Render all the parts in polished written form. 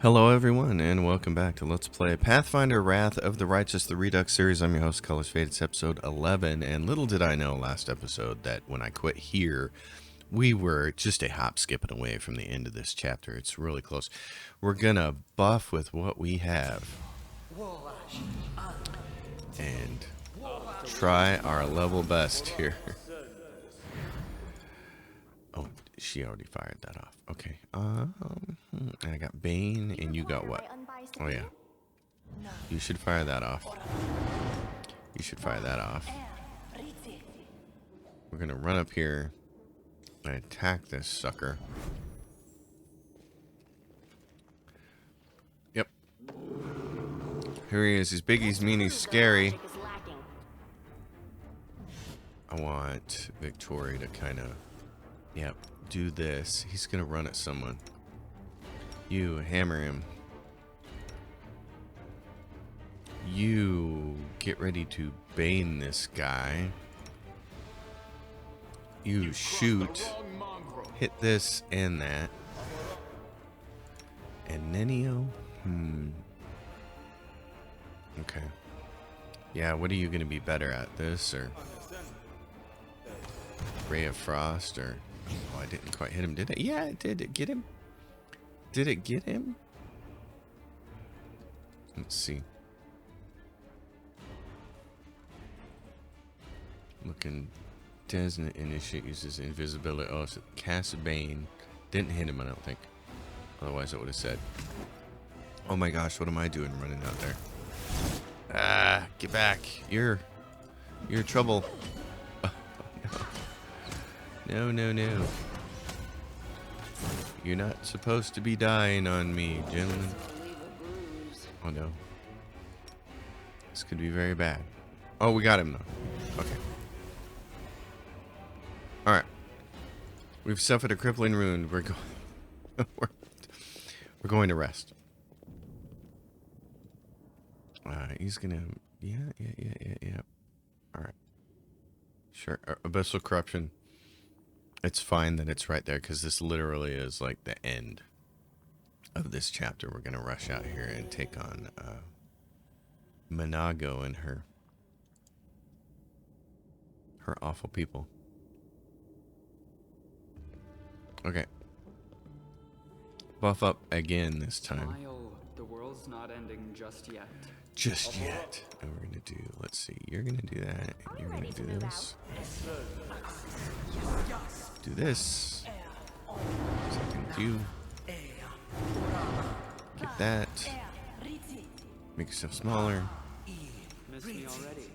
Hello everyone, and welcome back to Let's Play Pathfinder Wrath of the Righteous, the Redux series. I'm your host, Colors Fade. It's episode 11, and little did I know last episode that when I quit here, we were just a hop skipping away from the end of this chapter. It's really close. We're gonna buff with what we have and try our level best here. Oh, she already fired that off. Okay. I got Bane, and you got what? Oh yeah. You should fire that off. You should fire that off. We're gonna run up here and attack this sucker. Yep. Here he is. He's big, he's mean, he's scary. I want Victoria to kind of, yep, do this. He's gonna run at someone. You hammer him. You get ready to bane this guy. You shoot. Hit this and that. And Nenio? Okay. Yeah, what are you going to be better at? This or Ray of Frost or... Oh, I didn't quite hit him, did it? Yeah, it did. It get him? Did it get him? Let's see. Looking, doesn't initiate, uses invisibility. Oh, so cast Bane. Didn't hit him, I don't think. Otherwise, it would have said. Oh my gosh, what am I doing running out there? Ah, get back. You're trouble. Oh, no. No. You're not supposed to be dying on me, gentlemen. Oh no. This could be very bad. Oh, we got him though. Okay. Alright. We've suffered a crippling wound. We're going we're going to rest. He's gonna yeah. Alright. Sure. Abyssal corruption. It's fine that it's right there, because this literally is like the end of this chapter. We're gonna rush out here and take on Minago and her awful people. Okay. Buff up again this time. The world's not ending just yet. Just yet. And we're gonna do, let's see, you're gonna do that, and you're gonna do this. Do this. Something with you. Get that. Make yourself smaller. Miss me already.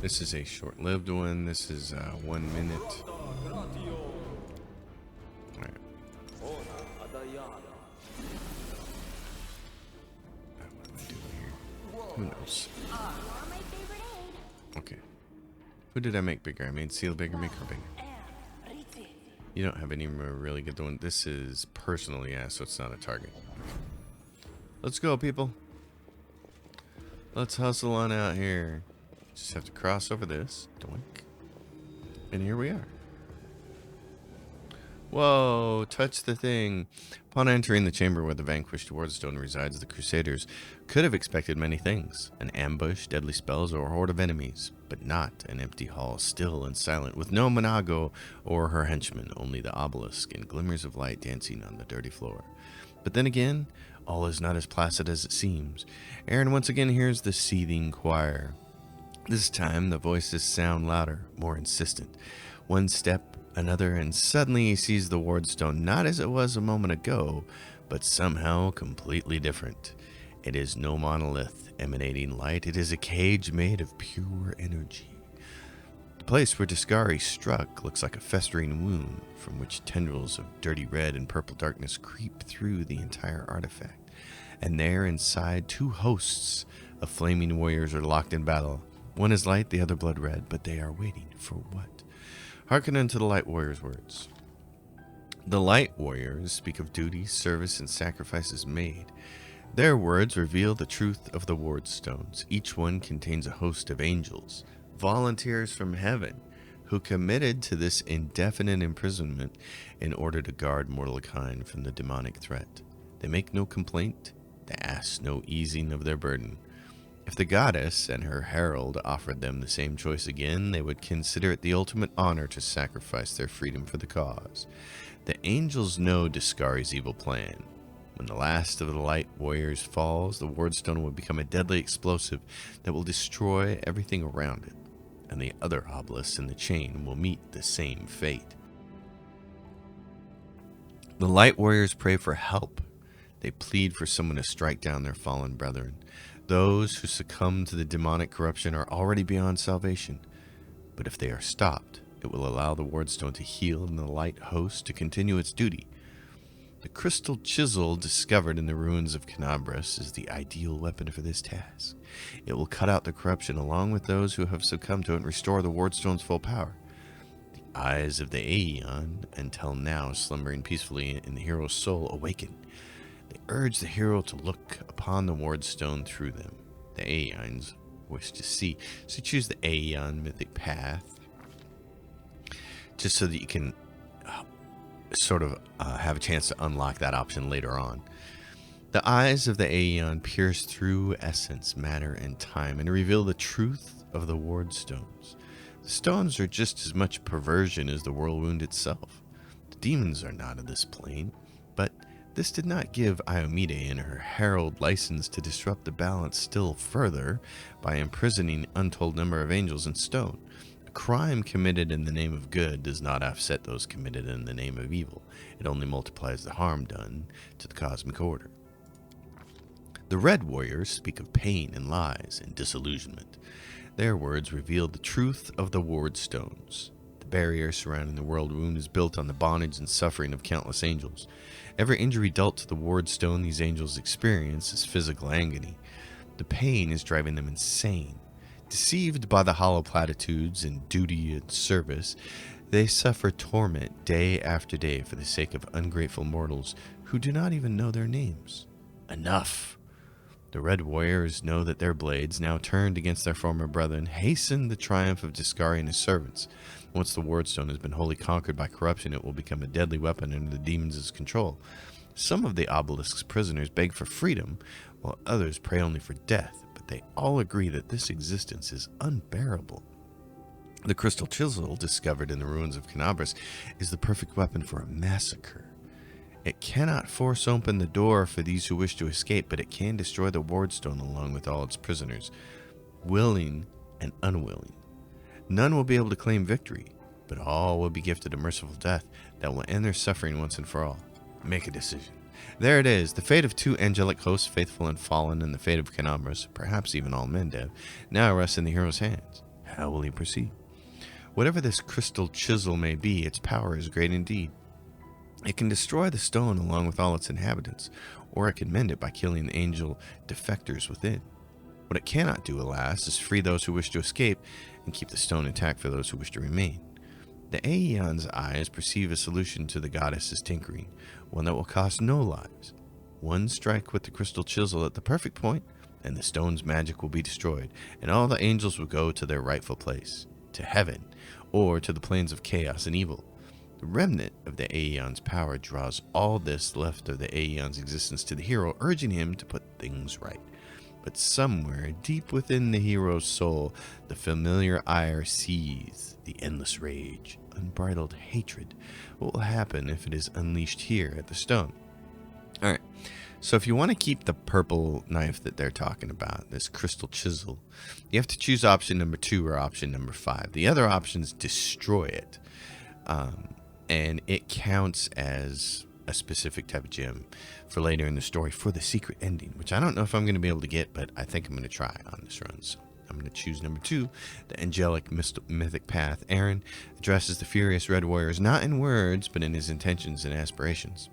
This is a short-lived one. This is 1 minute. Alright. What am I doing here? Who knows? Okay. Who did I make bigger? I made Seal bigger, make her bigger. You don't have any more really good one. This is personal, yeah, so it's not a target. Let's go, people. Let's hustle on out here. Just have to cross over this. Doink. And here we are. Whoa, touch the thing. Upon entering the chamber where the vanquished Wardstone resides, the Crusaders could have expected many things. An ambush, deadly spells, or a horde of enemies. But not an empty hall, still and silent, with no Minago or her henchmen, only the obelisk and glimmers of light dancing on the dirty floor. But then again, all is not as placid as it seems. Aaron once again hears the seething choir. This time, the voices sound louder, more insistent. One step, another, and suddenly he sees the Wardstone not as it was a moment ago, but somehow completely different. It is no monolith emanating light. It is a cage made of pure energy. The place where Discari struck looks like a festering wound from which tendrils of dirty red and purple darkness creep through the entire artifact. And there inside, two hosts of flaming warriors are locked in battle. One is light, the other blood red, but they are waiting for what? Hearken unto the Light Warriors' words. The Light Warriors speak of duty, service, and sacrifices made. Their words reveal the truth of the Wardstones. Each one contains a host of angels, volunteers from heaven, who committed to this indefinite imprisonment in order to guard mortal kind from the demonic threat. They make no complaint, they ask no easing of their burden. If the goddess and her herald offered them the same choice again, they would consider it the ultimate honor to sacrifice their freedom for the cause. The angels know Discari's evil plan. When the last of the light warriors falls, the wardstone will become a deadly explosive that will destroy everything around it, and the other obelisks in the chain will meet the same fate. The light warriors pray for help. They plead for someone to strike down their fallen brethren. Those who succumb to the demonic corruption are already beyond salvation, but if they are stopped, it will allow the wardstone to heal and the light host to continue its duty. The crystal chisel discovered in the ruins of Canabras is the ideal weapon for this task. It will cut out the corruption along with those who have succumbed to it and restore the wardstone's full power. The eyes of the Aeon, until now slumbering peacefully in the hero's soul, awaken. They urge the hero to look upon the wardstone through them. The Aeons wish to see. So choose the Aeon Mythic Path, just so that you can have a chance to unlock that option later on. The eyes of the Aeon pierce through essence, matter, and time and reveal the truth of the wardstones. The stones are just as much perversion as the whirlwind itself. The demons are not of this plane, but this did not give Iomide and her herald license to disrupt the balance still further by imprisoning untold number of angels in stone. A crime committed in the name of good does not offset those committed in the name of evil. It only multiplies the harm done to the cosmic order. The Red Warriors speak of pain and lies and disillusionment. Their words reveal the truth of the wardstones. The barrier surrounding the world wound is built on the bondage and suffering of countless angels. Every injury dealt to the wardstone these angels experience is physical agony. The pain is driving them insane. Deceived by the hollow platitudes and duty and service, they suffer torment day after day for the sake of ungrateful mortals who do not even know their names. Enough! The Red Warriors know that their blades, now turned against their former brethren, hasten the triumph of Discari and his servants. Once the wardstone has been wholly conquered by corruption, it will become a deadly weapon under the demons' control. Some of the obelisk's prisoners beg for freedom, while others pray only for death, but they all agree that this existence is unbearable. The crystal chisel, discovered in the ruins of Canabras, is the perfect weapon for a massacre. It cannot force open the door for these who wish to escape, but it can destroy the wardstone along with all its prisoners, willing and unwilling. None will be able to claim victory, but all will be gifted a merciful death that will end their suffering once and for all. Make a decision. There it is, the fate of two angelic hosts, faithful and fallen, and the fate of Canabras, perhaps even all Mendev, now rests in the hero's hands. How will he proceed? Whatever this crystal chisel may be, its power is great indeed. It can destroy the stone along with all its inhabitants, or it can mend it by killing the angel defectors within. What it cannot do, alas, is free those who wish to escape and keep the stone intact for those who wish to remain. The Aeon's eyes perceive a solution to the goddess's tinkering, one that will cost no lives. One strike with the crystal chisel at the perfect point, and the stone's magic will be destroyed, and all the angels will go to their rightful place, to heaven, or to the plains of chaos and evil. The remnant of the Aeon's power draws all this left of the Aeon's existence to the hero, urging him to put things right. But somewhere deep within the hero's soul, the familiar ire sees the endless rage, unbridled hatred. What will happen if it is unleashed here at the stone? Alright, so if you want to keep the purple knife that they're talking about, this crystal chisel, you have to choose option number 2 or option number 5. The other options destroy it. And it counts as a specific type of gem for later in the story for the secret ending, which I don't know if I'm going to be able to get, but I think I'm going to try on this run. So I'm going to choose number 2, the angelic mythic path. Aaron addresses the furious Red Warriors not in words, but in his intentions and aspirations.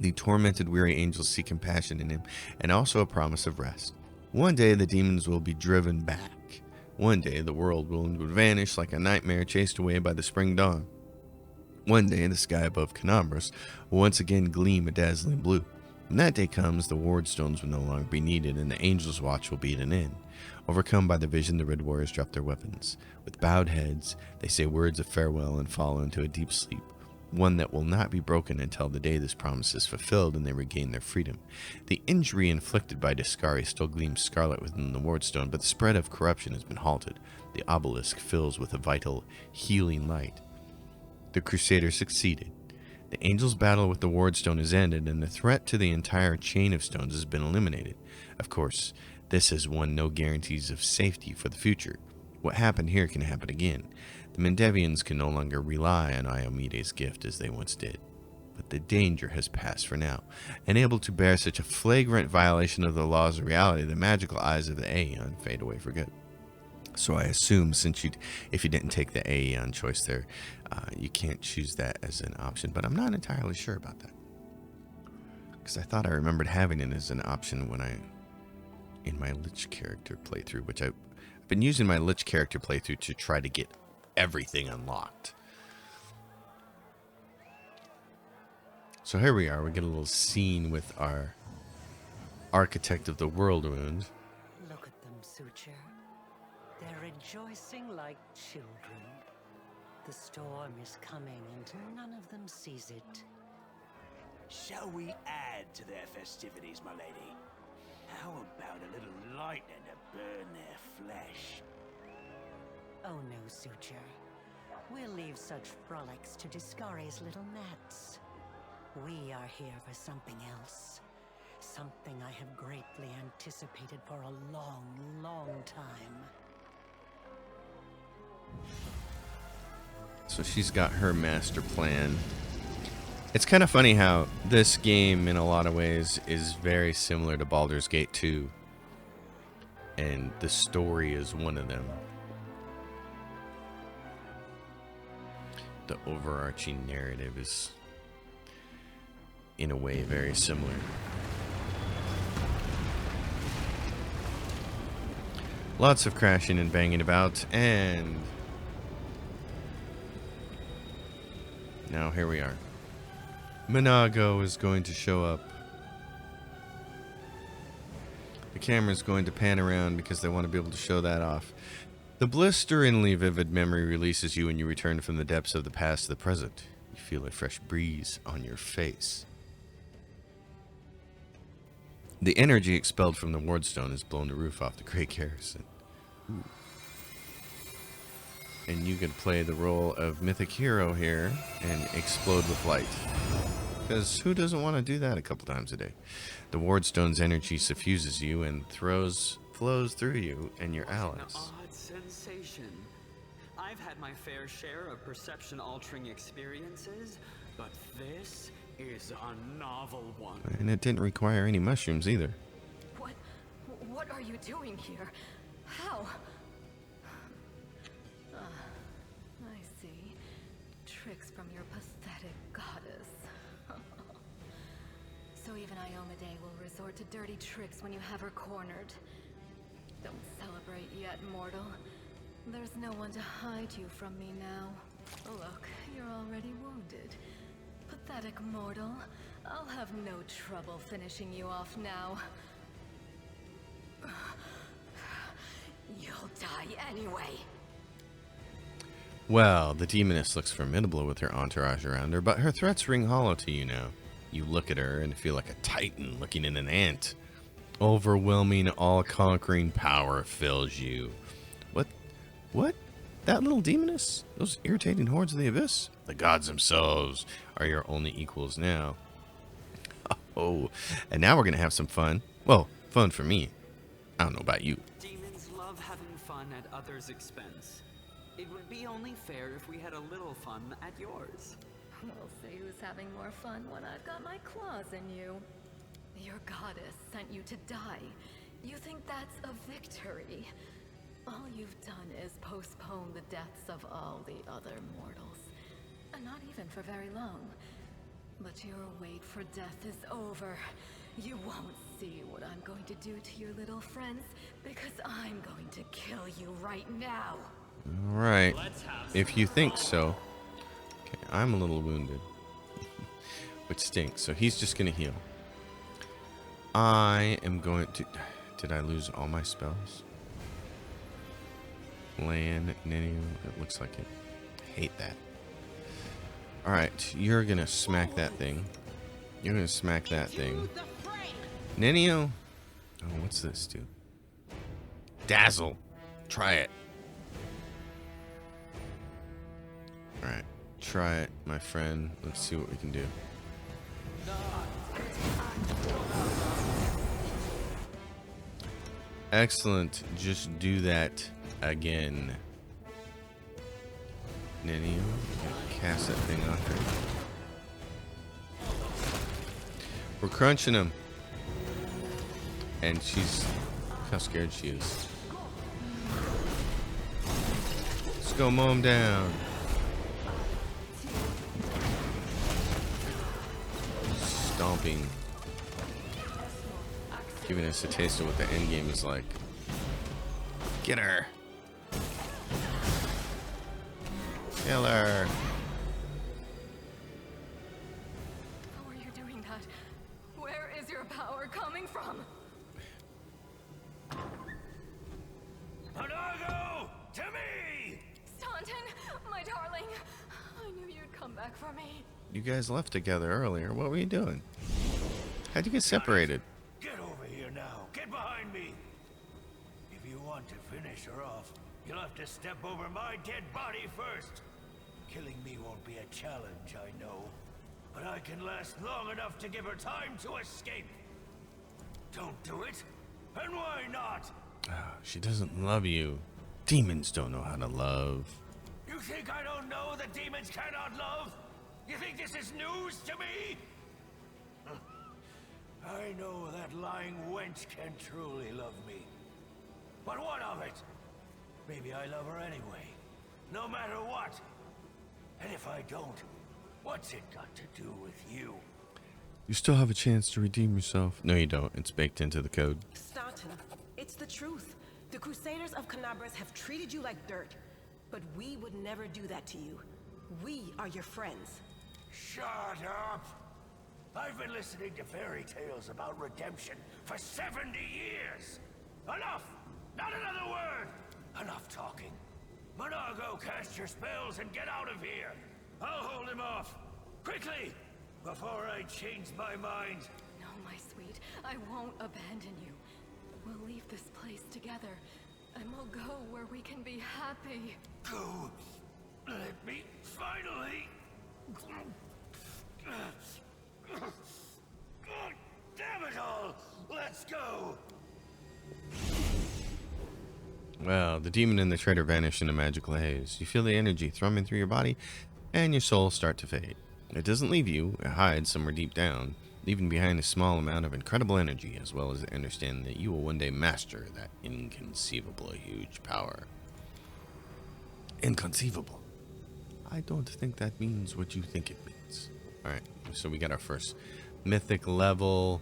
The tormented, weary angels see compassion in him and also a promise of rest. One day the demons will be driven back. One day the world will vanish like a nightmare chased away by the spring dawn. One day, the sky above Canabras will once again gleam a dazzling blue. When that day comes, the wardstones will no longer be needed, and the angels' watch will be at an end. Overcome by the vision, the Red Warriors drop their weapons. With bowed heads, they say words of farewell and fall into a deep sleep. one that will not be broken until the day this promise is fulfilled and they regain their freedom. The injury inflicted by Discari still gleams scarlet within the wardstone, but the spread of corruption has been halted. The obelisk fills with a vital, healing light. The Crusaders succeeded. The Angel's battle with the wardstone is ended, and the threat to the entire chain of stones has been eliminated. Of course, this has won no guarantees of safety for the future. What happened here can happen again. The Mendevians can no longer rely on Iomede's gift as they once did. But the danger has passed for now. Unable to bear such a flagrant violation of the laws of reality, the magical eyes of the Aeon fade away for good. So I assume if you didn't take the Aeon choice there, you can't choose that as an option. But I'm not entirely sure about that. Because I thought I remembered having it as an option in my Lich character playthrough, which I've been using my Lich character playthrough to try to get everything unlocked. So here we are. We get a little scene with our Architect of the Whirlwind. Look at them, Suture. They're rejoicing like children. The storm is coming and none of them sees it. Shall we add to their festivities, my lady? How about a little lightning to burn their flesh? Oh no, Suture. We'll leave such frolics to Discari's little gnats. We are here for something else. Something I have greatly anticipated for a long, long time. So she's got her master plan. It's kind of funny how this game, in a lot of ways, is very similar to Baldur's Gate 2. And the story is one of them. The overarching narrative is, in a way, very similar. Lots of crashing and banging about, and now here we are. Minago is going to show up. The camera's going to pan around because they want to be able to show that off. The blisteringly vivid memory releases you when you return from the depths of the past to the present. You feel a fresh breeze on your face. The energy expelled from the wardstone has blown the roof off the Great Garrison. Ooh. And you could play the role of Mythic Hero here and explode with light. Because who doesn't want to do that a couple times a day? The wardstone's energy suffuses you and flows through you and your allies. An odd sensation. I've had my fair share of perception-altering experiences, but this is a novel one. And it didn't require any mushrooms either. What are you doing here? How? I see. Tricks from your pathetic goddess. So even Iomedae will resort to dirty tricks when you have her cornered. Don't celebrate yet, mortal. There's no one to hide you from me now. Look, you're already wounded. Pathetic mortal. I'll have no trouble finishing you off now. You'll die anyway. Well, the demoness looks formidable with her entourage around her, but her threats ring hollow to you now. You look at her and feel like a titan looking at an ant. Overwhelming, all-conquering power fills you. What? That little demoness? Those irritating hordes of the abyss? The gods themselves are your only equals now. Oh, and now we're going to have some fun. Well, fun for me. I don't know about you. Demons love having fun at others' expense. It would be only fair if we had a little fun at yours. We'll see who's having more fun when I've got my claws in you. Your goddess sent you to die. You think that's a victory? All you've done is postpone the deaths of all the other mortals. And not even for very long. But your wait for death is over. You won't see what I'm going to do to your little friends, because I'm going to kill you right now. All right. If you think so. Okay, I'm a little wounded. Which stinks. So he's just going to heal. I am going to... Did I lose all my spells? Land, Ninio, it looks like it. I hate that. Alright, you're gonna smack that thing. You're gonna smack that thing. Nenio? Oh, what's this do? Dazzle. Try it. Alright, try it, my friend. Let's see what we can do. Excellent. Just do that again. Nenio, cast that thing off her. We're crunching him. And she's... Look how scared she is. Let's go mow him down. Stomping. Giving us a taste of what the end game is like. Get her. Kill her. How are you doing that? Where is your power coming from? Anago! To me! Staunton, my darling. I knew you'd come back for me. You guys left together earlier. What were you doing? How'd you get separated? Get over here now. Get behind me. If you want to finish her off, you'll have to step over my dead body first. Killing me won't be a challenge, I know. But I can last long enough to give her time to escape. Don't do it. And why not? She doesn't love you. Demons don't know how to love. You think I don't know that demons cannot love? You think this is news to me? I know that lying wench can truly love me. But what of it? Maybe I love her anyway. No matter what. And if I don't, what's it got to do with you? You still have a chance to redeem yourself. No, you don't. It's baked into the code. Staunton, it's the truth. The Crusaders of Canabras have treated you like dirt. But we would never do that to you. We are your friends. Shut up! I've been listening to fairy tales about redemption for 70 years! Enough! Not another word! Enough talking. Monago, cast your spells and get out of here! I'll hold him off! Quickly! Before I change my mind! No, my sweet. I won't abandon you. We'll leave this place together. And we'll go where we can be happy. Go! Let me finally... God damn it all! Let's go! Well, the demon and the traitor vanish in a magical haze. You feel the energy thrumming through your body, and your soul start to fade. It doesn't leave you, it hides somewhere deep down, leaving behind a small amount of incredible energy, as well as the understanding that you will one day master that inconceivable huge power. Inconceivable. I don't think that means what you think it means. Alright, so we got our first mythic level.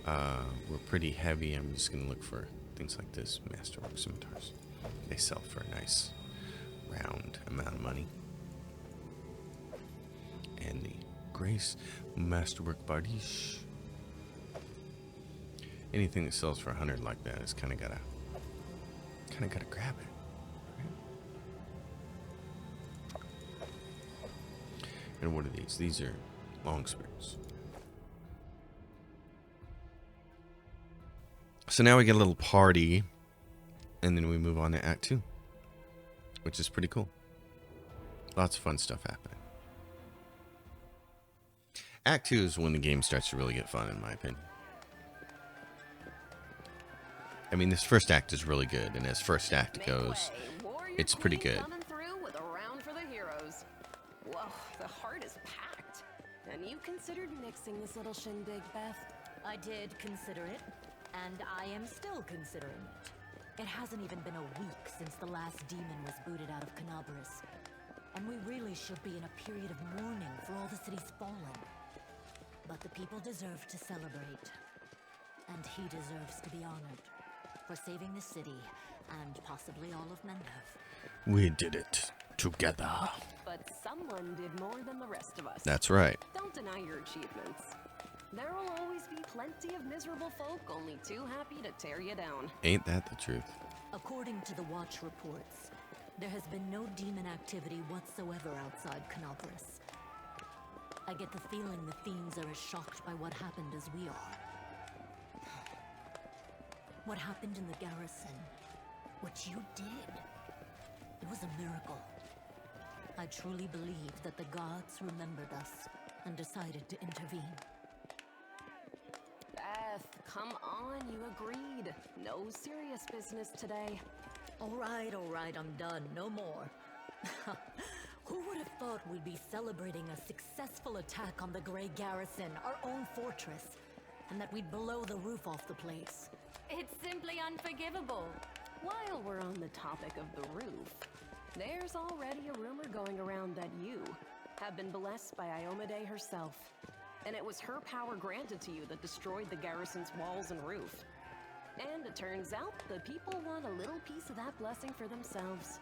We're pretty heavy. I'm just going to look for things like this. Masterwork scimitars. They sell for a nice round amount of money. And the Grace Masterwork Bardiche. Anything that sells for 100 like that is kind of gotta grab it. Right? And what are these? These are long spears. So now we get a little party, and then we move on to Act 2, which is pretty cool. Lots of fun stuff happening. Act 2 is when the game starts to really get fun, in my opinion. I mean, this first act is really good, and as first act goes, it's pretty good. Coming through with a round for the heroes. Whoa, the heart is packed. And you considered nixing this little shindig, Beth? I did consider it, and I am still considering it. It hasn't even been a week since the last demon was booted out of Canabras, and we really should be in a period of mourning for all the city's fallen. But the people deserve to celebrate, and he deserves to be honored for saving the city and possibly all of Mendev. We did it together. But someone did more than the rest of us. That's right. Don't deny your achievements. There will always be plenty of miserable folk only too happy to tear you down. Ain't that the truth? According to the Watch reports, there has been no demon activity whatsoever outside Canabras. I get the feeling the fiends are as shocked by what happened as we are. What happened in the garrison, what you did, it was a miracle. I truly believe that the gods remembered us and decided to intervene. Beth, come on, you agreed. No serious business today. All right, I'm done. No more. Who would have thought we'd be celebrating a successful attack on the Grey Garrison, our own fortress, and that we'd blow the roof off the place? It's simply unforgivable. While we're on the topic of the roof, there's already a rumor going around that you have been blessed by Iomade herself. And it was her power granted to you that destroyed the garrison's walls and roof. And it turns out the people want a little piece of that blessing for themselves.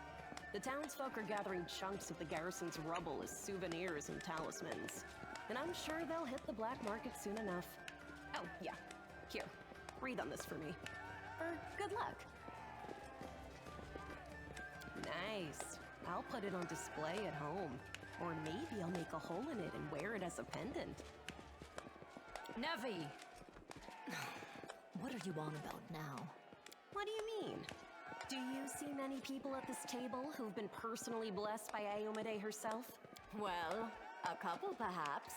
The townsfolk are gathering chunks of the garrison's rubble as souvenirs and talismans. And I'm sure they'll hit the black market soon enough. Oh, yeah. Here, read on this for me. For good luck. Nice. I'll put it on display at home. Or maybe I'll make a hole in it and wear it as a pendant. Nevi! What are you on about now? What do you mean? Do you see many people at this table who've been personally blessed by Iomade herself? Well, a couple perhaps.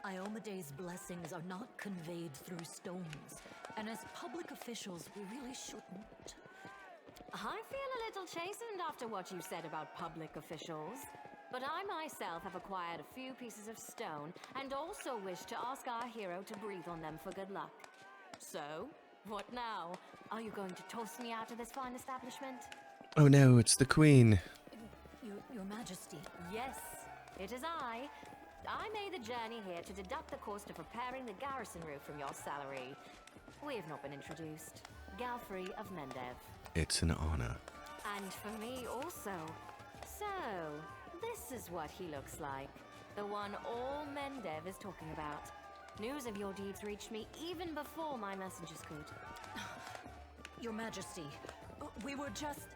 Iomade's blessings are not conveyed through stones, and as public officials, we really shouldn't. I feel a little chastened after what you said about public officials. But I myself have acquired a few pieces of stone and also wish to ask our hero to breathe on them for good luck. So, what now? Are you going to toss me out of this fine establishment? Oh no, it's the Queen. Your Majesty. Yes, it is I. I made the journey here to deduct the cost of repairing the garrison roof from your salary. We have not been introduced. Galfrey of Mendev. It's an honor. And for me also. So, this is what he looks like. The one all Mendev is talking about. News of your deeds reached me even before my messengers could. Your Majesty, we were just...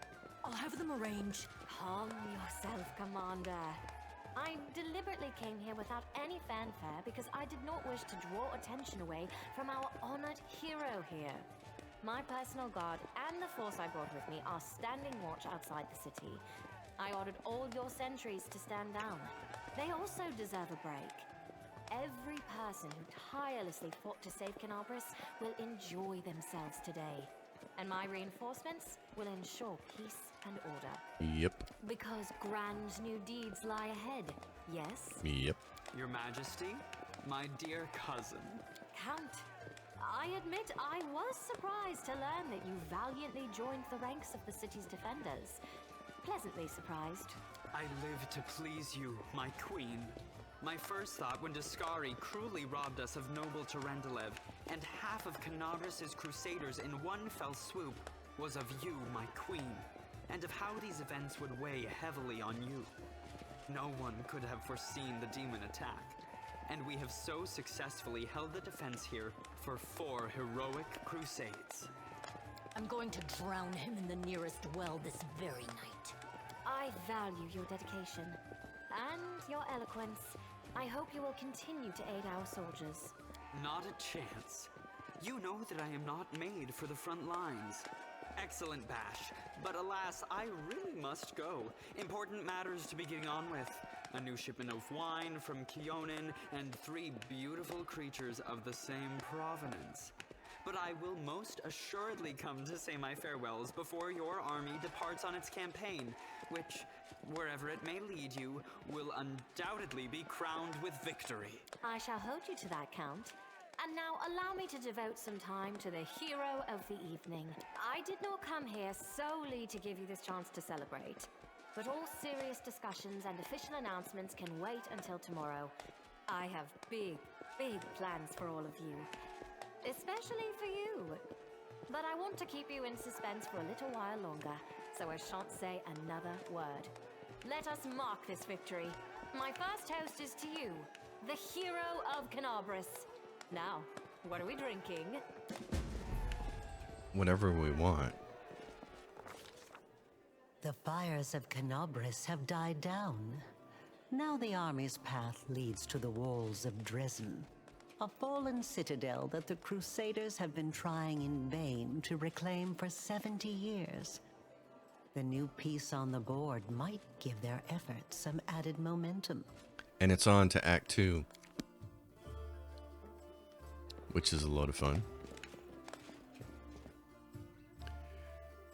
I'll have them arrange. Calm yourself, Commander. I deliberately came here without any fanfare because I did not wish to draw attention away from our honored hero here. My personal guard and the force I brought with me are standing watch outside the city. I ordered all your sentries to stand down. They also deserve a break. Every person who tirelessly fought to save Canabris will enjoy themselves today. And my reinforcements will ensure peace and order. Yep. Because grand new deeds lie ahead, yes? Yep. Your Majesty, my dear cousin. Count, I admit I was surprised to learn that you valiantly joined the ranks of the city's defenders. Pleasantly surprised. I live to please you, my queen. My first thought when Discari cruelly robbed us of noble Terendelev and half of Canabris' crusaders in one fell swoop was of you, my queen, and of how these events would weigh heavily on you. No one could have foreseen the demon attack, and we have so successfully held the defense here for 4 heroic crusades. I'm going to drown him in the nearest well this very night. I value your dedication and your eloquence. I hope you will continue to aid our soldiers. Not a chance. You know that I am not made for the front lines. Excellent bash, but alas, I really must go. Important matters to be getting on with. A new shipment of wine from Keonan and 3 beautiful creatures of the same provenance. But I will most assuredly come to say my farewells before your army departs on its campaign, which, wherever it may lead you, will undoubtedly be crowned with victory. I shall hold you to that, Count. And now allow me to devote some time to the hero of the evening. I did not come here solely to give you this chance to celebrate, but all serious discussions and official announcements can wait until tomorrow. I have big plans for all of you. Especially for you. But I want to keep you in suspense for a little while longer, so I shan't say another word. Let us mark this victory. My first toast is to you, the hero of Canabris. Now, what are we drinking? Whatever we want. The fires of Canabris have died down. Now the army's path leads to the walls of Dresden, a fallen citadel that the Crusaders have been trying in vain to reclaim for 70 years. The new piece on the board might give their efforts some added momentum. And it's on to Act 2, which is a load of fun.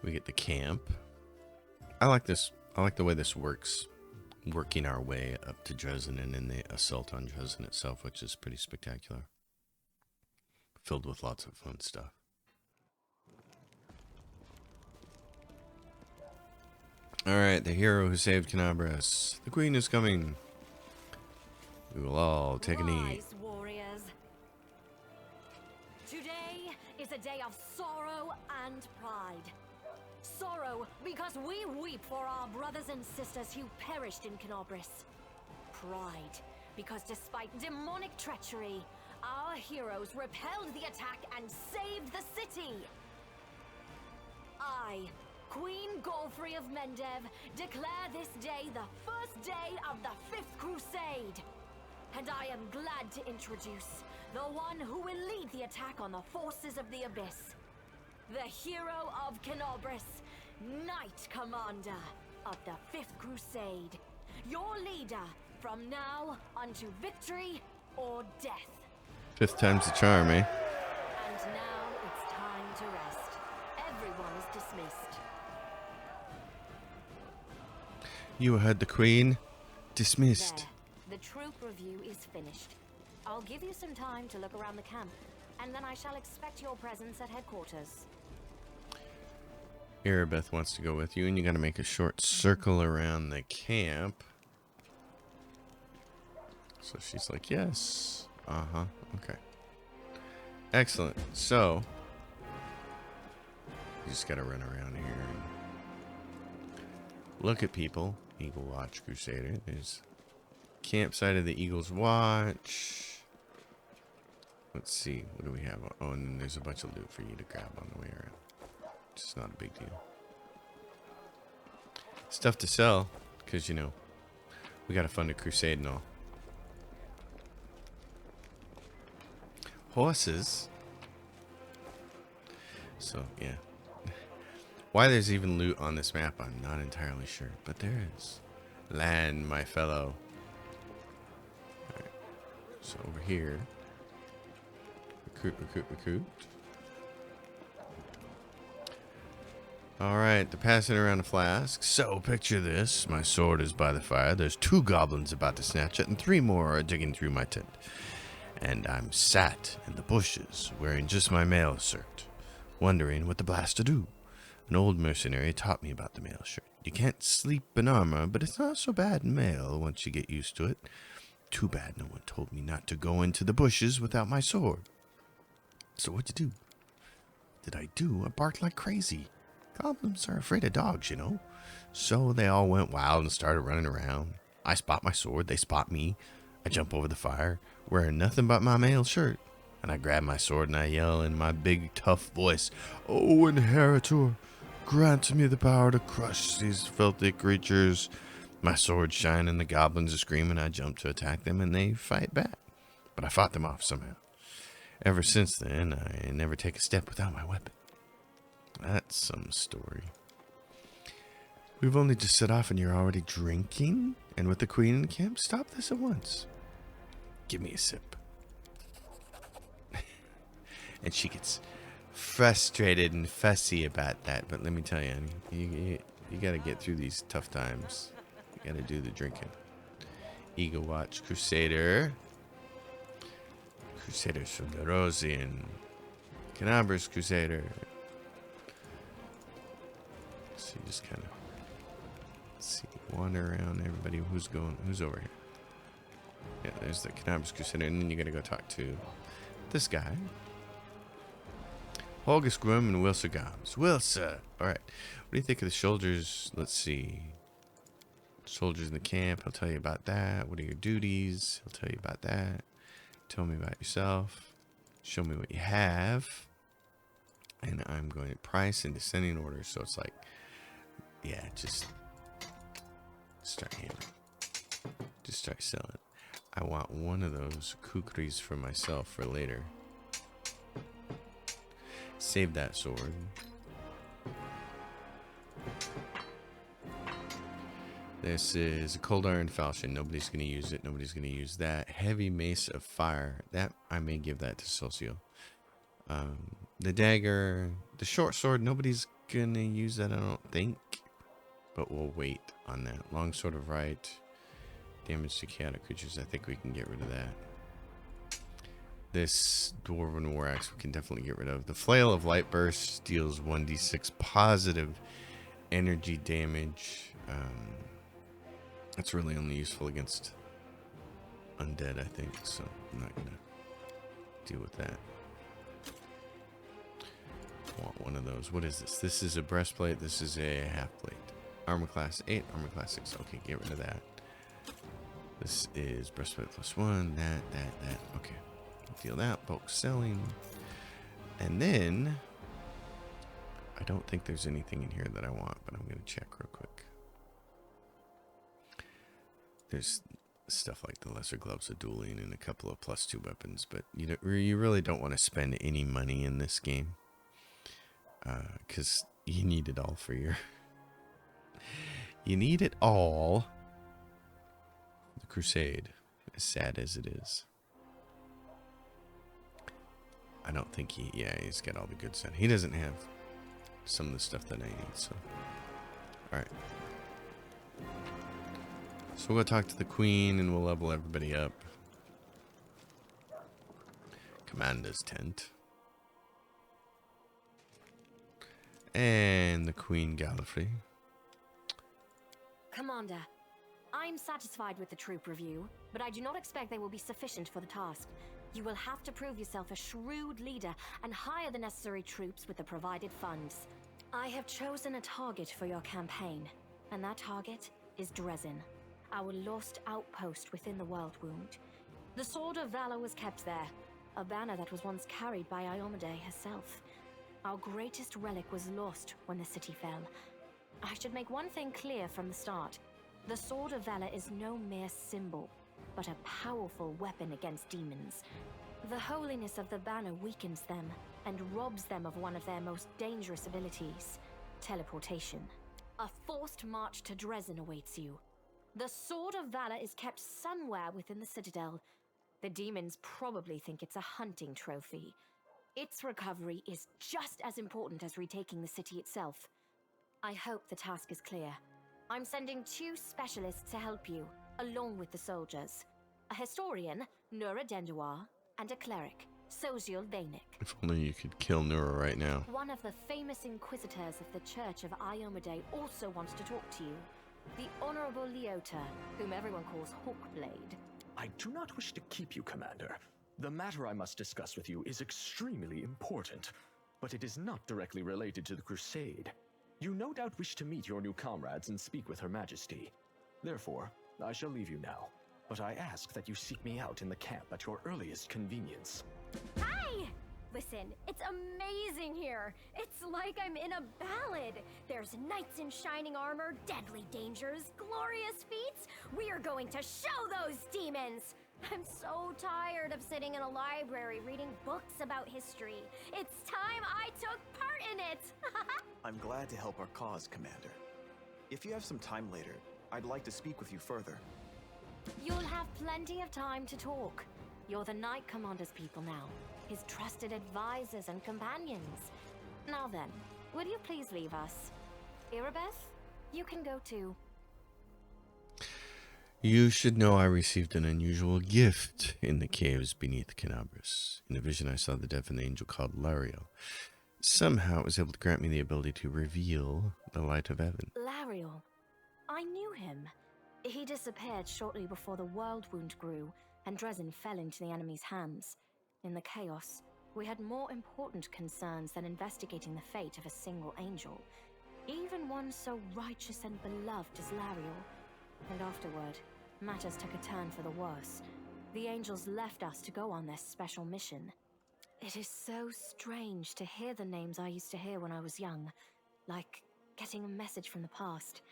We get the camp. I like this. I like the way this works. Working our way up to Dresden and then the assault on Dresden itself, which is pretty spectacular. Filled with lots of fun stuff. Alright, the hero who saved Canabras. The queen is coming. We will all take a knee. Rise, warriors. Today is a day of sorrow and pride. Sorrow because we weep for our brothers and sisters who perished in Canabras. Pride because despite demonic treachery, our heroes repelled the attack and saved the city. I, Queen Godfrey of Mendev, declare this day the first day of the 5th Crusade. And I am glad to introduce the one who will lead the attack on the forces of the Abyss. The hero of Canabras, Knight Commander of the 5th Crusade. Your leader from now unto victory or death. 5th time's the charm, eh? And now it's time to rest. Everyone is dismissed. You heard the queen. Dismissed. There. The troop review is finished. I'll give you some time to look around the camp, and then I shall expect your presence at headquarters. Erebeth wants to go with you, and you gotta make a short circle around the camp. So she's like, yes. Uh-huh. Okay. Excellent. So, you just gotta run around here and look at people. Eagle Watch Crusader. There's campsite of the Eagle's Watch. Let's see. What do we have? Oh, and then there's a bunch of loot for you to grab on the way around. It's not a big deal. Stuff to sell, because, you know, we gotta fund a crusade and all. Horses. So, yeah. Why there's even loot on this map, I'm not entirely sure. But there is. Land, my fellow. Alright. So, over here. Recruit, recruit, recruit. Alright, they're passing around a flask. So, picture this. My sword is by the fire. There's 2 goblins about to snatch it, and 3 more are digging through my tent. And I'm sat in the bushes, wearing just my mail shirt, wondering what the blast to do. An old mercenary taught me about the mail shirt. You can't sleep in armor, but it's not so bad in mail once you get used to it. Too bad no one told me not to go into the bushes without my sword. So what'd you do? Did I do? I barked like crazy. Goblins are afraid of dogs, you know. So they all went wild and started running around. I spot my sword, they spot me. I jump over the fire, wearing nothing but my mail shirt. And I grab my sword and I yell in my big tough voice, "Oh, Inheritor, grant me the power to crush these filthy creatures." My sword shine and the goblins are screaming. I jump to attack them and they fight back. But I fought them off somehow. Ever since then, I never take a step without my weapon. That's some story. We've only just set off and you're already drinking? And with the queen in the camp? Stop this at once. Give me a sip. And she gets frustrated and fussy about that. But let me tell you, honey, you got to get through these tough times. You got to do the drinking. Eagle Watch Crusader. Crusaders from the Rosian. Canabras Crusader. So you just kind of wander around everybody. Who's over here? Yeah, there's the Canabras Crusader, and then you gotta go talk to this guy. Holgus Grum and Wilsa Gobbs. Wilsa! Alright. What do you think of the soldiers? Let's see. Soldiers in the camp. He'll tell you about that. What are your duties? He'll tell you about that. Tell me about yourself. Show me what you have. And I'm going to price in descending order. So it's like, yeah, just start hammering. Just try selling. I want one of those kukris for myself for later. Save that sword. This is a cold iron falchion. Nobody's going to use it. Nobody's going to use that. Heavy mace of fire. That I may give that to Socio. The dagger, the short sword. Nobody's going to use that, I don't think. But we'll wait on that. Long sword of right. Damage to chaotic creatures. I think we can get rid of that. This dwarven war axe we can definitely get rid of. The flail of light burst deals 1d6 positive energy damage. That's really only useful against undead, I think, so I'm not gonna deal with that. I want one of those. What is this? This is a breastplate. This is a half plate. Armor class 8, armor class 6. Okay, get rid of that. This is breastplate +1. That. Okay, deal that. Bulk selling, and then I don't think there's anything in here that I want, but I'm gonna check real quick. There's stuff like the lesser gloves of dueling and a couple of +2 weapons, but you really don't want to spend any money in this game, because you need it all for your. You need it all. The Crusade, as sad as it is. I don't think he's got all the good stuff. He doesn't have some of the stuff that I need, so. Alright. So we'll go talk to the queen and we'll level everybody up. Commander's tent. And the Queen Gallifrey. Commander, I'm satisfied with the troop review, but I do not expect they will be sufficient for the task. You will have to prove yourself a shrewd leader and hire the necessary troops with the provided funds. I have chosen a target for your campaign, and that target is Dresden, our lost outpost within the World Wound. The Sword of Valor was kept there, a banner that was once carried by Iomade herself. Our greatest relic was lost when the city fell. I should make one thing clear from the start. The Sword of Valor is no mere symbol, but a powerful weapon against demons. The holiness of the banner weakens them and robs them of one of their most dangerous abilities, teleportation. A forced march to Dresden awaits you. The Sword of Valor is kept somewhere within the Citadel. The demons probably think it's a hunting trophy. Its recovery is just as important as retaking the city itself. I hope the task is clear. I'm sending 2 specialists to help you, along with the soldiers. A historian, Nura Denduar, and a cleric, Soziel Danik. If only you could kill Nura right now. One of the famous inquisitors of the Church of Iomade also wants to talk to you. The Honorable Leota, whom everyone calls Hawkblade. I do not wish to keep you, Commander. The matter I must discuss with you is extremely important, but it is not directly related to the Crusade. You no doubt wish to meet your new comrades and speak with Her Majesty. Therefore, I shall leave you now, but I ask that you seek me out in the camp at your earliest convenience. Hi! Listen, it's amazing here. It's like I'm in a ballad. There's knights in shining armor, deadly dangers, glorious feats. We are going to show those demons! I'm so tired of sitting in a library reading books about history. It's time I took part in it! I'm glad to help our cause, Commander. If you have some time later, I'd like to speak with you further. You'll have plenty of time to talk. You're the Knight Commander's people now, his trusted advisors and companions. Now then, would you please leave us? Irabeth, you can go too. You should know I received an unusual gift in the caves beneath Canabras. In a vision I saw the deafened angel called Lariel. Somehow it was able to grant me the ability to reveal the light of heaven. Lariel. I knew him. He disappeared shortly before the World Wound grew, and Dresden fell into the enemy's hands. In the chaos, we had more important concerns than investigating the fate of a single angel, even one so righteous and beloved as Lariel. And afterward, matters took a turn for the worse. The angels left us to go on their special mission. It is so strange to hear the names I used to hear when I was young, like getting a message from the past.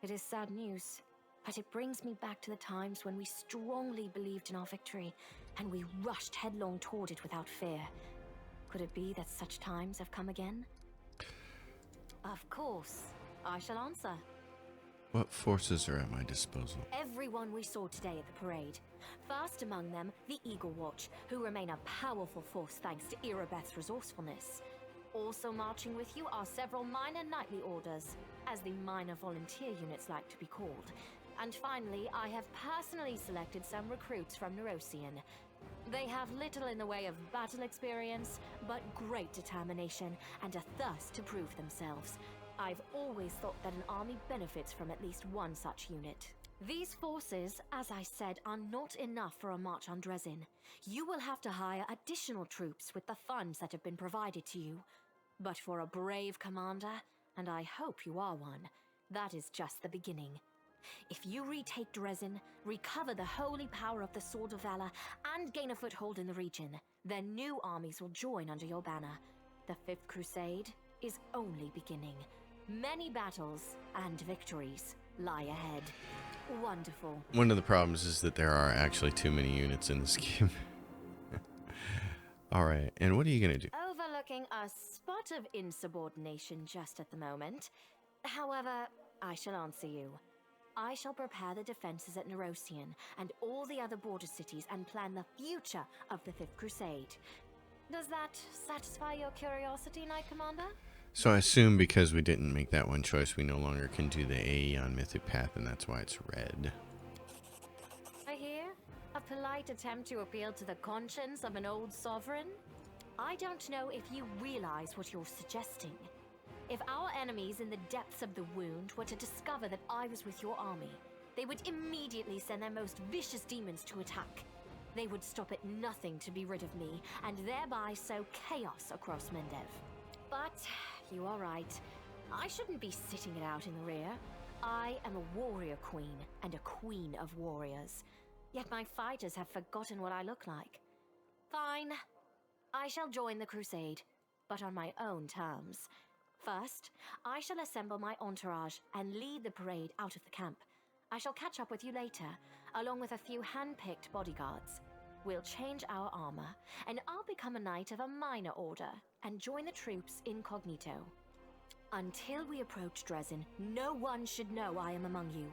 It is sad news. but it brings me back to the times when we strongly believed in our victory, and we rushed headlong toward it without fear. Could it be that such times have come again? Of course. I shall answer. What forces are at my disposal? Everyone we saw today at the parade. First among them, the Eagle Watch, who remain a powerful force thanks to Irabeth's resourcefulness. Also marching with you are several minor knightly orders, as the minor volunteer units like to be called. And finally, I have personally selected some recruits from Neurosian. They have little in the way of battle experience, but great determination and a thirst to prove themselves. I've always thought that an army benefits from at least one such unit. These forces, as I said, are not enough for a march on Dresden. You will have to hire additional troops with the funds that have been provided to you. But for a brave commander, and I hope you are one, that is just the beginning. If you retake Dresden, recover the holy power of the Sword of Valor, and gain a foothold in the region, then new armies will join under your banner. The Fifth Crusade is only beginning. Many battles and victories lie ahead. Wonderful. One of the problems is that there are actually too many units in this game. Alright, and what are you going to do? Overlooking a spot of insubordination just at the moment. However, I shall answer you. I shall prepare the defenses at Neurosian and all the other border cities and plan the future of the Fifth Crusade. Does that satisfy your curiosity, Knight Commander? So I assume because we didn't make that one choice, we no longer can do the Aeon Mythic Path, and that's why it's red. I hear a polite attempt to appeal to the conscience of an old sovereign. I don't know if you realize what you're suggesting. If our enemies in the depths of the wound were to discover that I was with your army, they would immediately send their most vicious demons to attack. They would stop at nothing to be rid of me, and thereby sow chaos across Mendev. But you are right. I shouldn't be sitting it out in the rear. I am a warrior queen, and a queen of warriors. Yet my fighters have forgotten what I look like. Fine. I shall join the crusade, but on my own terms. First, I shall assemble my entourage and lead the parade out of the camp. I shall catch up with you later, along with a few hand-picked bodyguards. We'll change our armor, and I'll become a knight of a minor order and join the troops incognito. Until we approach Dresden, no one should know I am among you.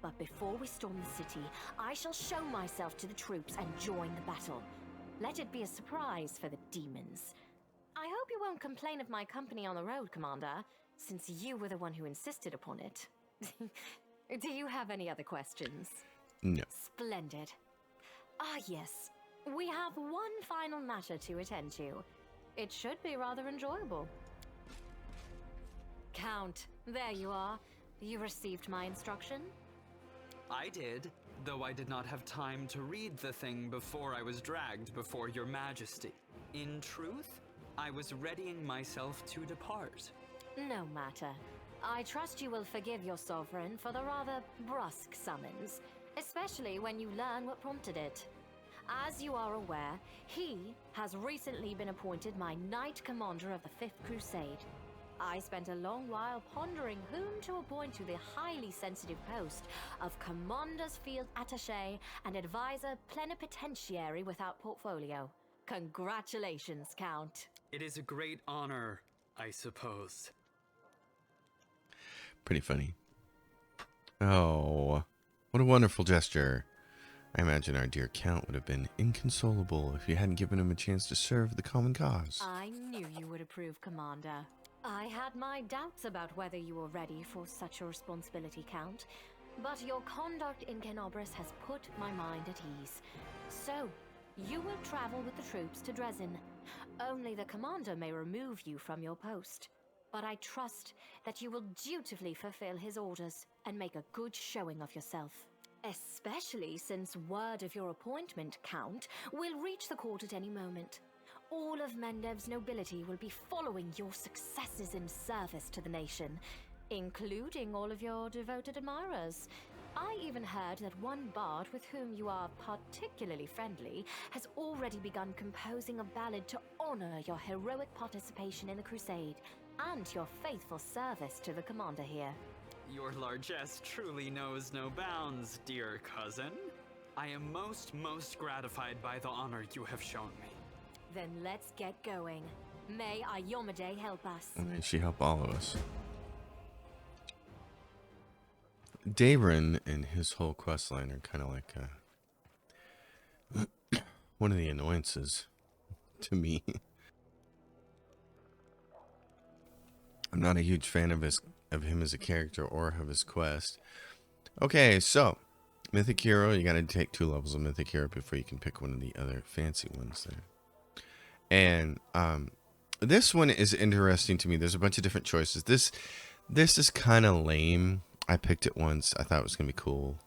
But before we storm the city, I shall show myself to the troops and join the battle. Let it be a surprise for the demons. I hope you won't complain of my company on the road, Commander, since you were the one who insisted upon it. Do you have any other questions? No. Splendid. Ah, yes. We have one final matter to attend to. It should be rather enjoyable. Count, there you are. You received my instruction? I did, though I did not have time to read the thing before I was dragged before your majesty. In truth, I was readying myself to depart. No matter. I trust you will forgive your sovereign for the rather brusque summons, especially when you learn what prompted it. As you are aware, he has recently been appointed my Knight Commander of the Fifth Crusade. I spent a long while pondering whom to appoint to the highly sensitive post of Commander's Field Attaché and Advisor Plenipotentiary without portfolio. Congratulations, Count. It is a great honor, I suppose. Pretty funny. Oh, what a wonderful gesture. I imagine our dear Count would have been inconsolable if you hadn't given him a chance to serve the common cause. I knew you would approve, Commander. I had my doubts about whether you were ready for such a responsibility, Count, but your conduct in Canobras has put my mind at ease. So, you will travel with the troops to Dresden. Only the commander may remove you from your post. But I trust that you will dutifully fulfill his orders and make a good showing of yourself. Especially since word of your appointment, Count, will reach the court at any moment. All of Mendev's nobility will be following your successes in service to the nation, including all of your devoted admirers. I even heard that one bard with whom you are particularly friendly has already begun composing a ballad to honor your heroic participation in the crusade and your faithful service to the commander here. Your largesse truly knows no bounds, dear cousin. I am most gratified by the honor you have shown me. Then let's get going. May Ayomide help us. May she help all of us. Daeron and his whole quest line are kind of like one of the annoyances to me. I'm not a huge fan of him as a character or of his quest. Okay, so Mythic Hero, you gotta take 2 levels of Mythic Hero before you can pick one of the other fancy ones there. And this one is interesting to me. There's a bunch of different choices. This is kind of lame. I picked it once. I thought it was gonna be cool.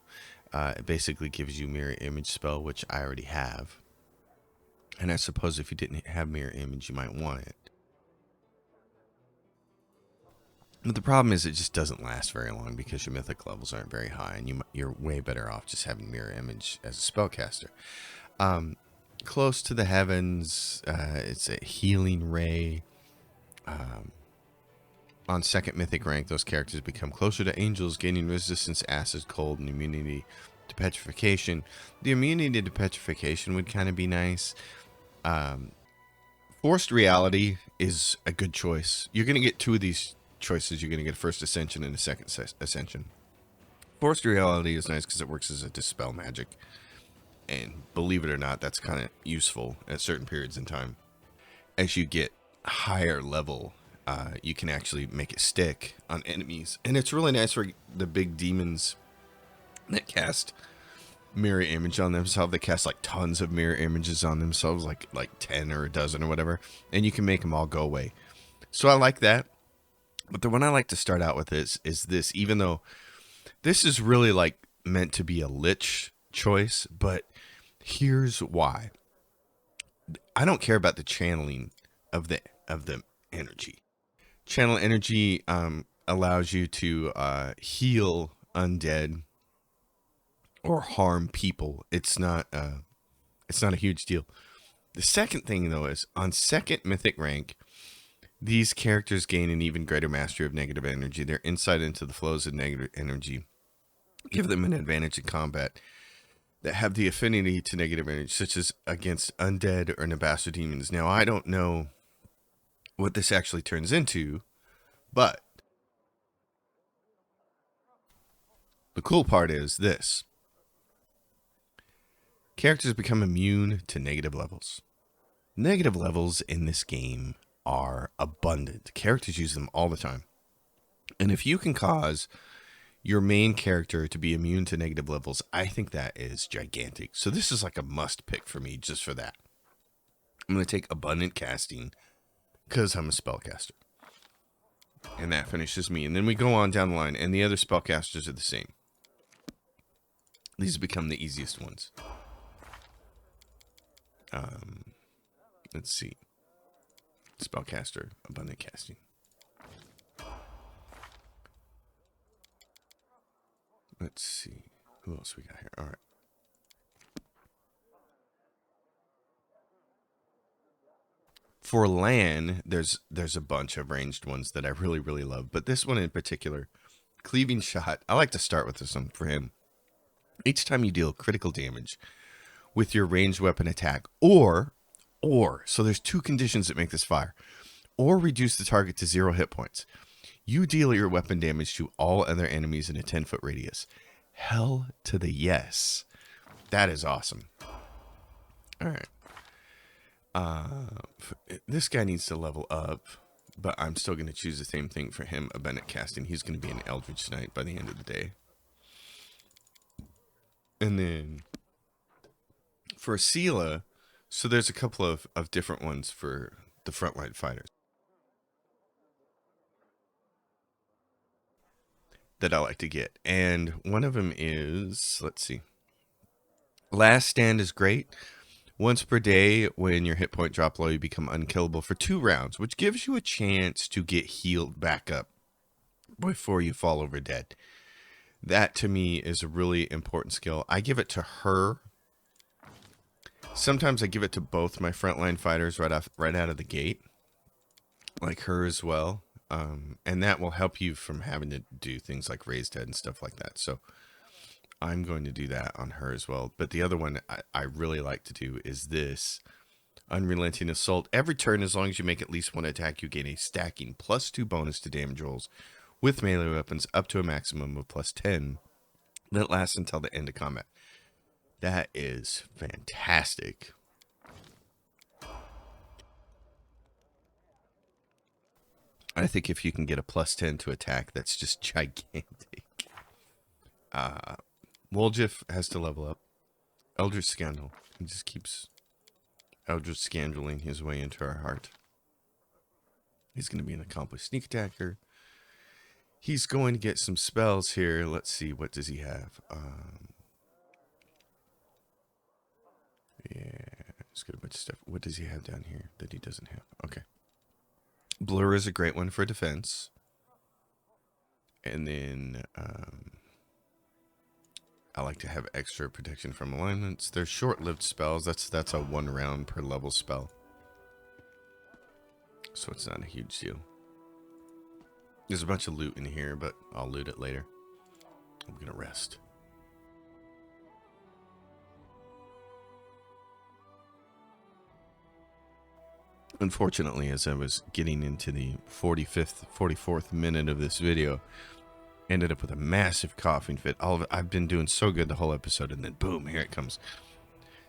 It basically gives you mirror image spell, which I already have. And I suppose if you didn't have mirror image, you might want it. But the problem is it just doesn't last very long because your mythic levels aren't very high, and you're way better off just having mirror image as a spellcaster. Close to the heavens, it's a healing ray. On 2nd mythic rank, those characters become closer to angels, gaining resistance, acid, cold, and immunity to petrification. The immunity to petrification would kind of be nice. Forced reality is a good choice. You're going to get 2 of these choices. You're going to get a first ascension and a second ascension. Forced reality is nice because it works as a dispel magic. And believe it or not, that's kind of useful at certain periods in time. As you get higher level, you can actually make it stick on enemies. And it's really nice for the big demons that cast mirror image on themselves. They cast like tons of mirror images on themselves, like 10 or a dozen or whatever. And you can make them all go away. So I like that. But the one I like to start out with is this, even though this is really like meant to be a lich choice, but here's why. I don't care about the channeling of the energy. Channel energy allows you to heal undead or harm people. It's not a huge deal. The second thing though is on 2nd mythic rank, these characters gain an even greater mastery of negative energy. Their insight into the flows of negative energy give them an advantage in combat that have the affinity to negative energy, such as against undead or Nebasto demons. Now, I don't know what this actually turns into, but the cool part is this. Characters become immune to negative levels. Negative levels in this game are abundant. Characters use them all the time. And if you can cause your main character to be immune to negative levels, I think that is gigantic. So this is like a must pick for me just for that. I'm going to take abundant casting because I'm a spellcaster. And that finishes me. And then we go on down the line, and the other spellcasters are the same. These become the easiest ones. Let's see. Spellcaster, abundant casting. Let's see. Who else we got here? All right. For LAN, there's a bunch of ranged ones that I really, really love. But this one in particular, Cleaving Shot, I like to start with this one for him. Each time you deal critical damage with your ranged weapon attack, or, so there's 2 conditions that make this fire, or reduce the target to 0 hit points. You deal your weapon damage to all other enemies in a 10-foot radius. Hell to the yes. That is awesome. All right. This guy needs to level up, but I'm still going to choose the same thing for him, abundant casting. He's going to be an Eldritch Knight by the end of the day. And then for Sela, so there's a couple of different ones for the frontline fighters that I like to get. And one of them is, let's see. Last Stand is great. Once per day, when your hit point drop low, you become unkillable for 2 rounds, which gives you a chance to get healed back up before you fall over dead. That, to me, is a really important skill. I give it to her. Sometimes I give it to both my frontline fighters right out of the gate, like her as well. And that will help you from having to do things like raised head and stuff like that. So I'm going to do that on her as well. But the other one I really like to do is this Unrelenting Assault. Every turn, as long as you make at least one attack, you gain a stacking +2 bonus to damage rolls with melee weapons up to a maximum of +10 that lasts until the end of combat. That is fantastic. I think if you can get a +10 to attack, that's just gigantic. Woljif has to level up. Eldritch Scandal. He just keeps Eldritch Scandaling his way into our heart. He's going to be an accomplished sneak attacker. He's going to get some spells here. Let's see, what does he have? Yeah, he's got a bunch of stuff. What does he have down here that he doesn't have? Okay. Blur is a great one for defense. And then I like to have extra protection from alignments. They're short-lived spells. That's a 1 round per level spell. So it's not a huge deal. There's a bunch of loot in here, but I'll loot it later. I'm going to rest. Unfortunately, as I was getting into the 44th minute of this video, ended up with a massive coughing fit. All of it, I've been doing so good the whole episode, and then boom, here it comes.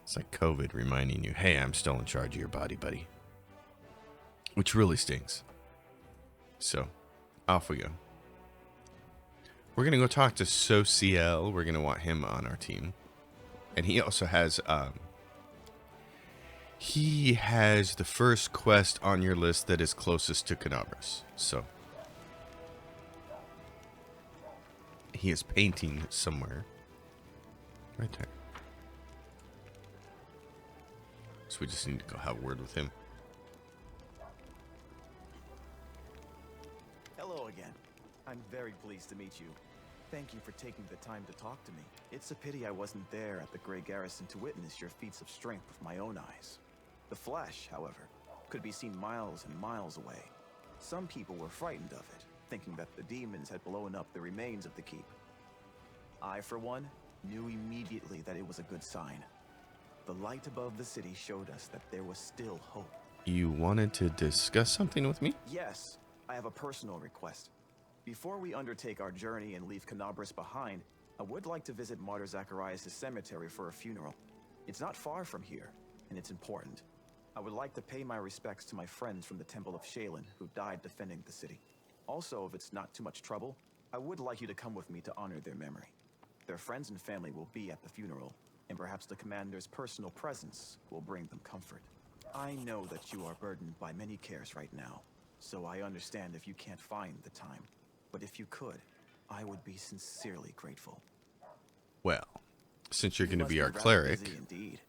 It's like COVID reminding you, hey, I'm still in charge of your body, buddy. Which really stings. So, off we go. We're going to go talk to Sociel. We're going to want him on our team. And he also has... he has the first quest on your list that is closest to Canabras. So... he is painting somewhere. Right there. So we just need to go have a word with him. Hello again. I'm very pleased to meet you. Thank you for taking the time to talk to me. It's a pity I wasn't there at the Grey Garrison to witness your feats of strength with my own eyes. The flash, however, could be seen miles and miles away. Some people were frightened of it, thinking that the demons had blown up the remains of the keep. I, for one, knew immediately that it was a good sign. The light above the city showed us that there was still hope. You wanted to discuss something with me? Yes, I have a personal request. Before we undertake our journey and leave Canabras behind, I would like to visit Martyr Zacharias' cemetery for a funeral. It's not far from here, and it's important. I would like to pay my respects to my friends from the Temple of Shaylin who died defending the city. Also, if it's not too much trouble, I would like you to come with me to honor their memory. Their friends and family will be at the funeral, and perhaps the commander's personal presence will bring them comfort. I know that you are burdened by many cares right now, so I understand if you can't find the time. But if you could, I would be sincerely grateful. Well, since you're going to be our rather cleric... busy indeed.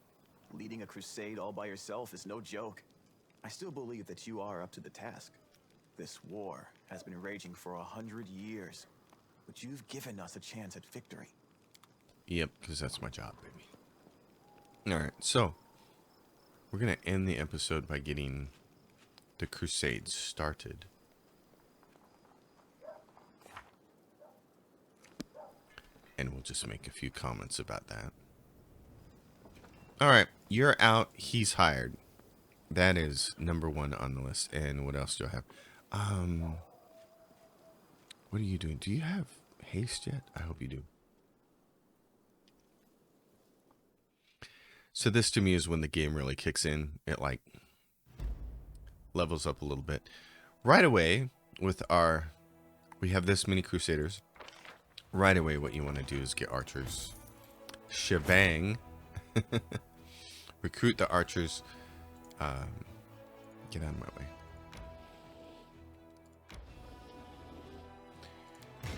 Leading a crusade all by yourself is no joke. I still believe that you are up to the task. This war has been raging for 100 years, but you've given us a chance at victory. Yep, because that's my job, baby. Alright, so we're going to end the episode by getting the Crusade started. And we'll just make a few comments about that. Alright, you're out, he's hired. That is number 1 on the list. And what else do I have? What are you doing? Do you have haste yet? I hope you do. So this to me is when the game really kicks in. It like levels up a little bit. Right away with our... we have this many Crusaders. Right away what you want to do is get archers. Shebang. Recruit the archers. Get out of my way.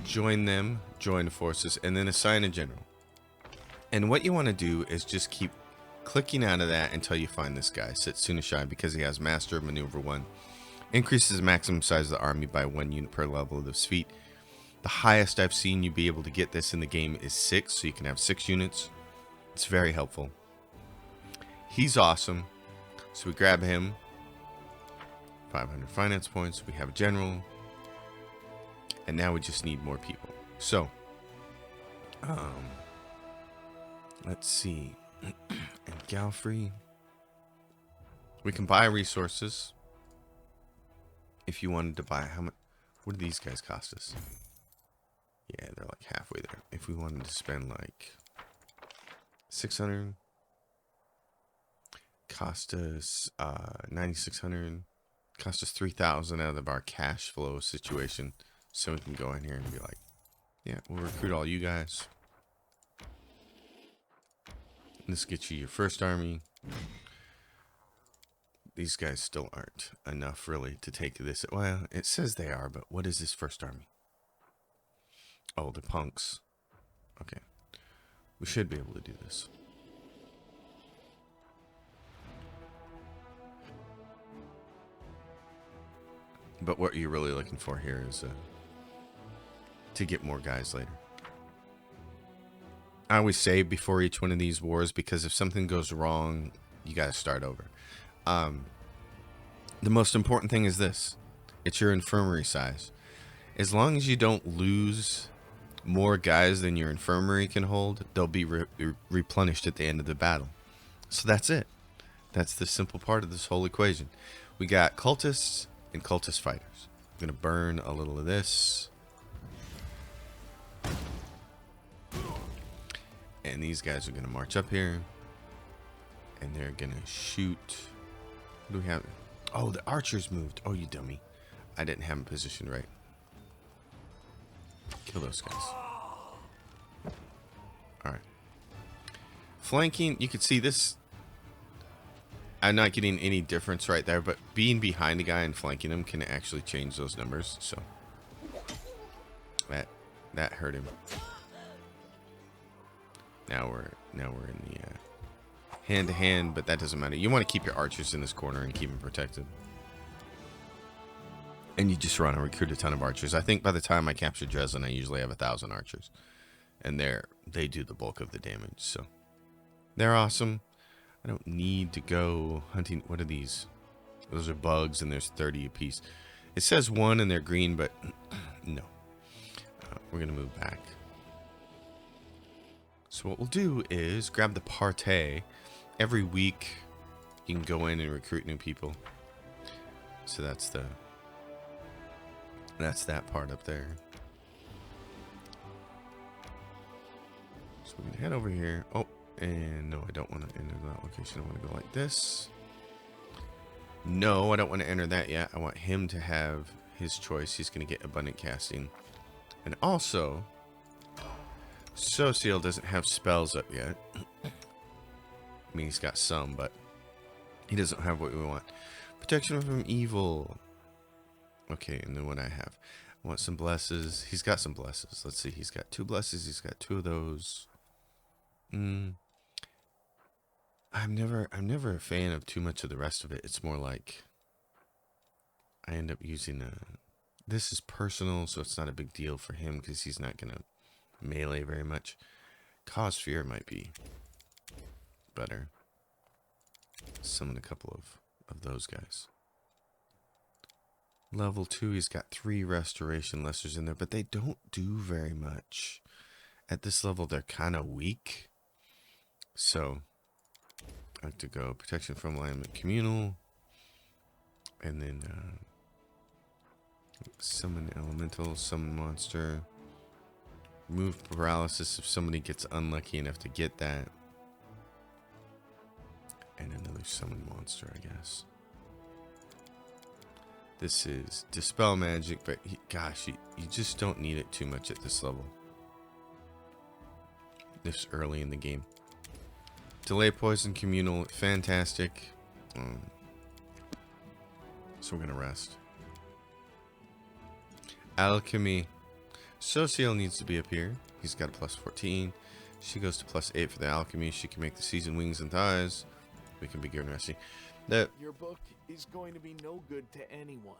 Join them, join forces, and then assign a general. And what you want to do is just keep clicking out of that until you find this guy, Setsuna Shai, because he has Master of Maneuver 1. Increases the maximum size of the army by 1 unit per level of his feat. The highest I've seen you be able to get this in the game is 6, so you can have 6 units. It's very helpful. He's awesome. So we grab him. 500 finance points. We have a general. And now we just need more people. So, let's see. And Galfrey. We can buy resources. If you wanted to buy, how much? What do these guys cost us? Yeah, they're like halfway there. If we wanted to spend like 600, cost us 9,600, cost us 3,000 out of our cash flow situation. So we can go in here and be like, yeah, we'll recruit all you guys. This gets you your first army. These guys still aren't enough, really, to take this. Well, it says they are, but what is this first army? Oh, the punks. Okay. We should be able to do this. But what you're really looking for here is to get more guys later. I always save before each one of these wars because if something goes wrong, you got to start over. The most important thing is this. It's your infirmary size. As long as you don't lose more guys than your infirmary can hold, they'll be replenished at the end of the battle. So that's it. That's the simple part of this whole equation. We got cultists and cultist fighters. I'm going to burn a little of this. And these guys are going to march up here. And they're going to shoot. What do we have? Oh, the archers moved. Oh, you dummy. I didn't have them positioned right. Kill those guys. Alright. Flanking, you can see this. I'm not getting any difference right there, but being behind a guy and flanking him can actually change those numbers. So that hurt him. Now we're in the hand to hand, but that doesn't matter. You want to keep your archers in this corner and keep them protected. And you just run and recruit a ton of archers. I think by the time I capture Dresden, I usually have 1,000 archers. And they do the bulk of the damage. So they're awesome. I don't need to go hunting. What are these? Those are bugs, and there's 30 apiece. It says 1 and they're green, but no. We're going to move back. So what we'll do is grab the partay. Every week, you can go in and recruit new people. So that's that part up there. So we can head over here. Oh, and no, I don't want to enter that location. I want to go like this. No, I don't want to enter that yet. I want him to have his choice. He's going to get abundant casting. And also, Social doesn't have spells up yet. I mean, he's got some, but he doesn't have what we want. Protection from evil. Okay, and then what I have. I want some blesses. He's got some blesses. Let's see. He's got 2 blesses. He's got 2 of those. I'm never a fan of too much of the rest of it. It's more like I end up using this is personal, so it's not a big deal for him because he's not gonna melee very much. Cause fear might be better. Summon a couple of those guys. Level 2, he's got 3 restoration lessers in there, but they don't do very much. At this level, they're kind of weak. So, I have to go protection from alignment communal. And then summon elemental, summon monster. Remove paralysis if somebody gets unlucky enough to get that. And another summon monster, I guess. This is dispel magic, but gosh, you just don't need it too much at this level. This early in the game. Delay poison communal, fantastic. So we're gonna rest. Alchemy. Social needs to be up here. He's got a plus 14. She goes to plus 8 for the alchemy. She can make the season wings and thighs. We can begin resting. Your book is going to be no good to anyone.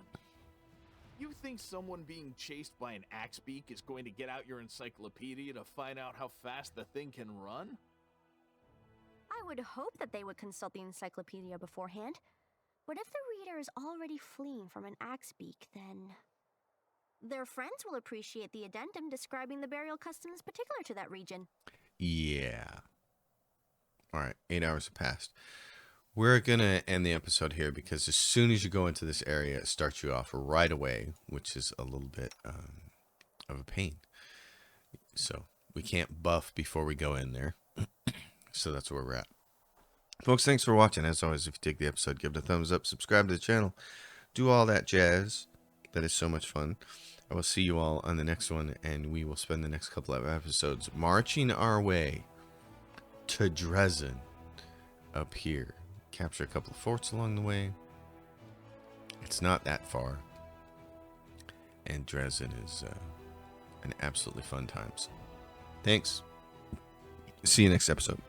You think someone being chased by an axe beak is going to get out your encyclopedia to find out how fast the thing can run? I would hope that they would consult the encyclopedia beforehand. But if the reader is already fleeing from an axe beak, then... Their friends will appreciate the addendum describing the burial customs particular to that region. Yeah. All right, 8 hours have passed. We're going to end the episode here because as soon as you go into this area, it starts you off right away, which is a little bit of a pain. So we can't buff before we go in there. So that's where we're at. Folks, thanks for watching. As always, if you dig the episode, give it a thumbs up, subscribe to the channel, do all that jazz. That is so much fun. I will see you all on the next one, and we will spend the next couple of episodes marching our way to Dresden up here. Capture a couple of forts along the way. It's not that far. And Dresden is an absolutely fun time. Thanks. See you next episode.